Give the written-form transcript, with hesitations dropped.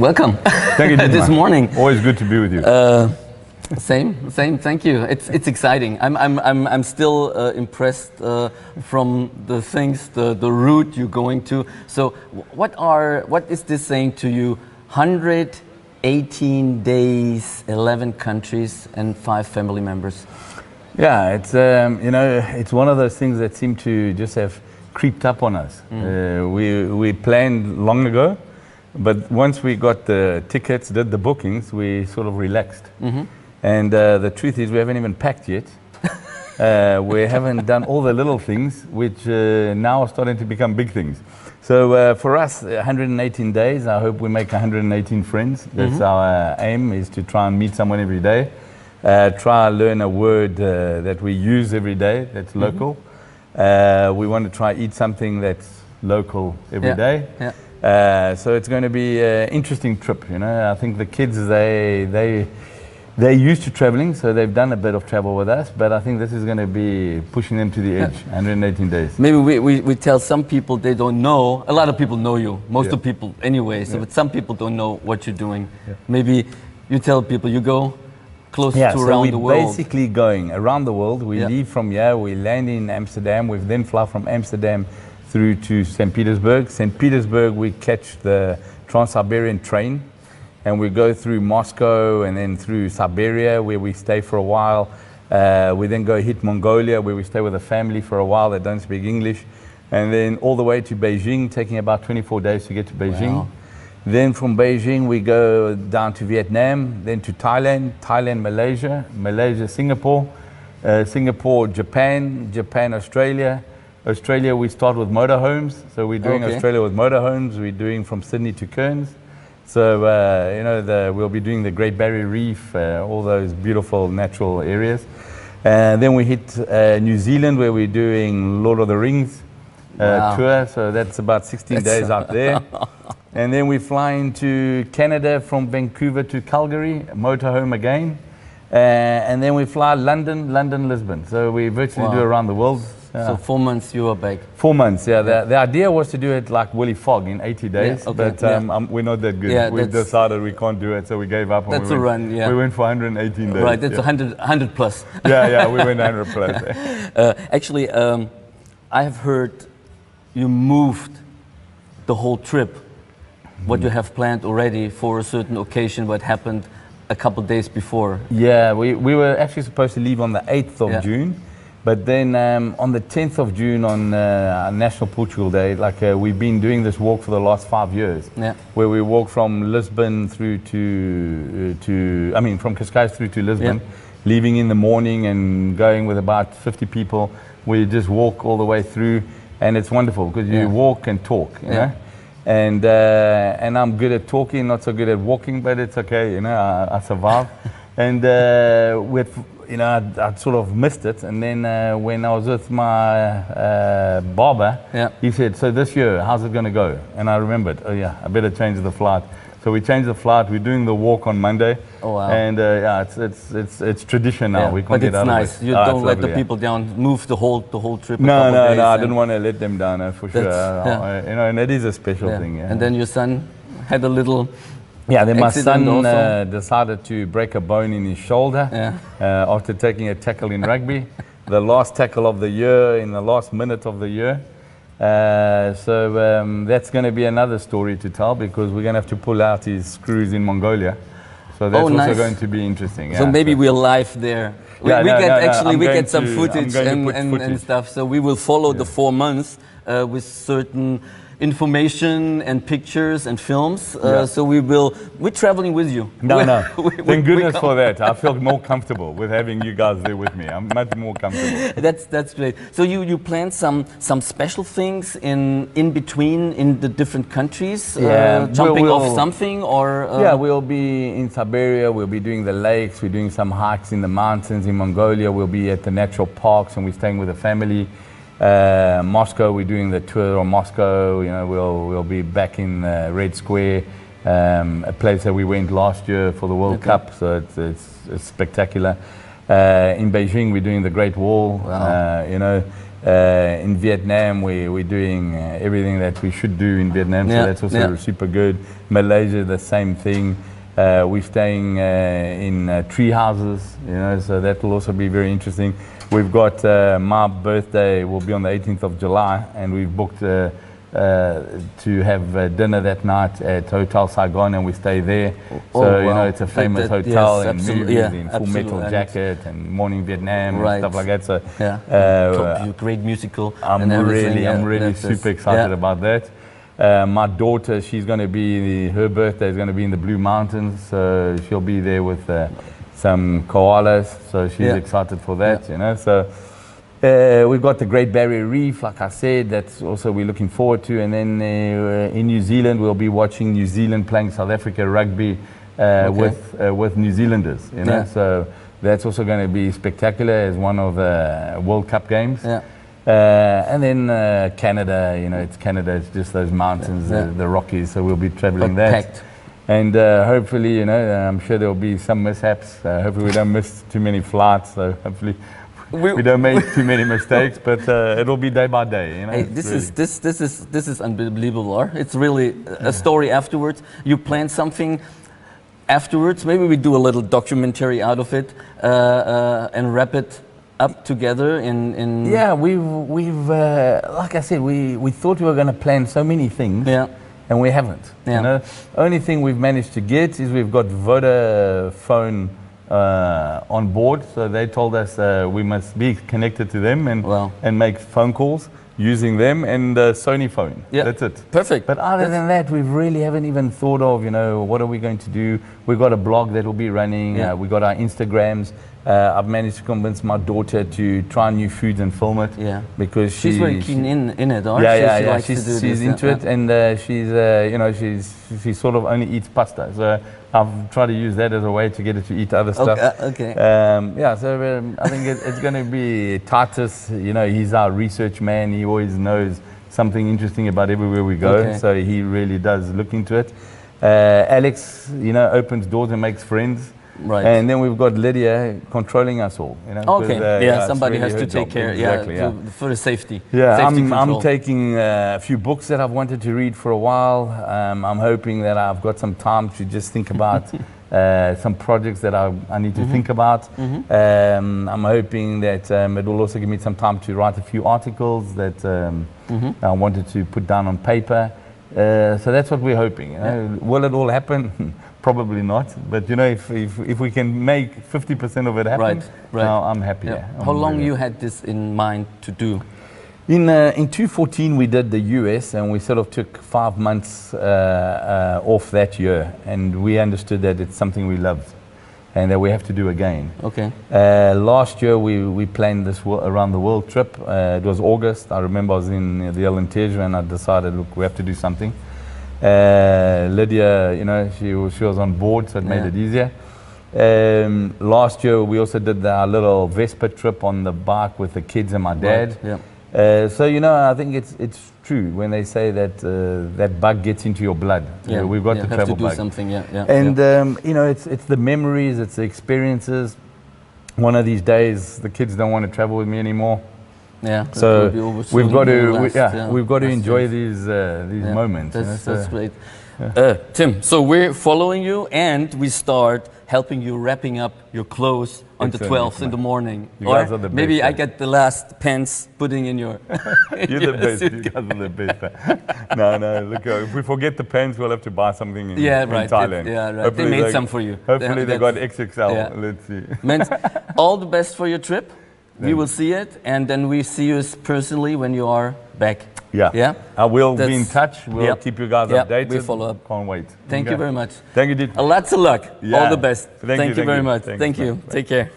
Welcome. Thank you, this morning. Always good to be with you. Same. Thank you. It's exciting. I'm still impressed from the things, the route you're going to. So, what is this saying to you? 118 days, 11 countries, and 5 family members. Yeah, it's it's one of those things that seem to just have creeped up on us. We planned long ago, but once we got the tickets, did the bookings, we sort of relaxed. And the truth is, we haven't even packed yet. We haven't done all the little things, which now are starting to become big things. So for us, 118 days, I hope we make 118 friends. That's our aim, is to try and meet someone every day. Try and learn a word that we use every day that's local. We want to try eat something that's local every day. So it's going to be an interesting trip. I think the kids, they're used to traveling, so they've done a bit of travel with us, but I think this is going to be pushing them to the edge. 118 days. Maybe we tell some people they don't know. A lot of people know you, most of people anyway, so but some people don't know what you're doing. Maybe you tell people you go close to around the world. We're basically going around the world. We leave from here, we land in Amsterdam, we then fly from Amsterdam through to St. Petersburg. St. Petersburg, we catch the Trans-Siberian train, and we go through Moscow and then through Siberia, where we stay for a while. We then go hit Mongolia, where we stay with a family for a while that don't speak English, and then all the way to Beijing, taking about 24 days to get to Beijing. Wow. Then from Beijing, we go down to Vietnam, then to Thailand, Malaysia, Singapore, Singapore, Japan, Australia. Australia, we start with motorhomes. So we're doing Australia with motorhomes. We're doing from Sydney to Cairns. So, we'll be doing the Great Barrier Reef, all those beautiful natural areas. And then we hit New Zealand, where we're doing Lord of the Rings tour. So that's about 16 days out there. And then we fly into Canada from Vancouver to Calgary, motorhome again. And then we fly London, Lisbon. So we virtually do around the world. So 4 months you are back. 4 months, the idea was to do it like Willy Fogg in 80 days, but we're not that good. We decided we can't do it, so we gave up. That's we went for 118 days. Right, that's 100 plus. We went 100 plus. Actually, I have heard you moved the whole trip, what you have planned already for a certain occasion, what happened a couple days before. Yeah, we were actually supposed to leave on the 8th of June. But then on the 10th of June, on National Portugal Day, we've been doing this walk for the last 5 years, where we walk from Lisbon through from Cascais through to Lisbon, leaving in the morning and going with about 50 people. We just walk all the way through, and it's wonderful because you walk and talk, you know. And I'm good at talking, not so good at walking, but it's okay, I survive. And I'd sort of missed it, and then when I was with my barber, he said, "So this year, how's it going to go?" And I remembered, I better change the flight. So we changed the flight. We're doing the walk on Monday. Oh wow! And it's tradition now. We can't get out of it. But it's nice. You don't let the people down. Move the whole trip. No. I didn't want to let them down for sure. And it is a special thing. Yeah. And then your son had a little. Yeah, then my son decided to break a bone in his shoulder after taking a tackle in rugby. The last tackle of the year, in the last minute of the year. So that's going to be another story to tell, because we're going to have to pull out his screws in Mongolia. So that's also going to be interesting. So maybe we're live there. We get some footage and stuff. So we will follow the 4 months with certain information and pictures and films. So we're traveling with you. Thank goodness for that. I feel more comfortable with having you guys there with me. I'm much more comfortable. That's great. So you plan some special things in between in the different countries? Jumping off something, or? We'll be in Siberia. We'll be doing the lakes. We're doing some hikes in the mountains in Mongolia. We'll be at the natural parks, and we're staying with a family. Moscow, we're doing the tour of Moscow. We'll be back in Red Square, a place that we went last year for the World Cup. So it's spectacular. In Beijing, we're doing the Great Wall. In Vietnam, we're doing everything that we should do in Vietnam, so that's also super good. Malaysia, the same thing. We're staying in tree houses, you know, so that will also be very interesting. We've got my birthday will be on the 18th of July, and we've booked to have dinner that night at Hotel Saigon, and we stay there. So you know, it's a famous hotel in movies, in Full Metal Jacket and Morning Vietnam and stuff like that. So great musical. I'm really super excited about that. My daughter, she's going to be, her birthday is going to be in the Blue Mountains, so she'll be there with some koalas, so she's excited for that, you know. So we've got the Great Barrier Reef, like I said, that's also we're looking forward to. And then in New Zealand, we'll be watching New Zealand playing South Africa rugby with New Zealanders, you know. So that's also going to be spectacular as one of the World Cup games. And then Canada, you know, it's Canada, it's just those mountains, the Rockies, so we'll be traveling that. And hopefully, you know, I'm sure there'll be some mishaps. Hopefully we don't miss too many flights, so hopefully we don't make too many mistakes, but it'll be day by day, you know. Hey, this is unbelievable. It's really a story afterwards. You plan something afterwards, maybe we do a little documentary out of it and wrap it up together in Yeah, we've like I said, we thought we were going to plan so many things, and we haven't. You know, only thing we've managed to get is we've got Vodafone on board, so they told us we must be connected to them and make phone calls using them, and Sony phone. That's it. Perfect. But other than that, we really haven't even thought of, you know, what are we going to do. We've got a blog that will be running. We've got our Instagrams. I've managed to convince my daughter to try new foods and film it. Because she's very keen in it. She's into it, and she's you know, she sort of only eats pasta. So I've tried to use that as a way to get her to eat other stuff. So I think it's going to be Titus. You know, he's our research man. He always knows something interesting about everywhere we go. So he really does look into it. Alex, you know, opens doors and makes friends. And then we've got Lydia controlling us all. You know, somebody really has to take care. For the safety. I'm taking a few books that I've wanted to read for a while. I'm hoping that I've got some time to just think about some projects that I need to think about. I'm hoping that it will also give me some time to write a few articles that I wanted to put down on paper. So that's what we're hoping. You know? Will it all happen? Probably not, but you know, if we can make 50% of it happen, now I'm happy. How long you had this in mind to do? In 2014 we did the US, and we sort of took 5 months off that year, and we understood that it's something we loved and that we have to do again. Last year we planned this around the world trip. It was August. I remember I was in the Tejo, and I decided, look, we have to do something. Lydia, you know, she was on board, so it made it easier. Last year we also did our little Vespa trip on the bike with the kids and my dad. So you know, I think it's true when they say that that bug gets into your blood. We've got the travel bug. Something. And you know, it's the memories, it's the experiences. One of these days, the kids don't want to travel with me anymore. So we've got to enjoy these moments. That's great. Tim, so we're following you, and we start helping you wrapping up your clothes on the 12th in the morning. You guys are the best. Maybe I get the last pants putting in your You're the best. You guys are the best. No, look, if we forget the pants, we'll have to buy something in Thailand. They made some for you. Hopefully they got XXL. Let's see. Man, all the best for your trip. We will see it, and then we see you personally when you are back. I will be in touch. We'll keep you guys updated. We'll follow up. Can't wait. Thank you very much. Thank you, Dit. Lots of luck. All the best. Thank you very much. Thank you. Take care.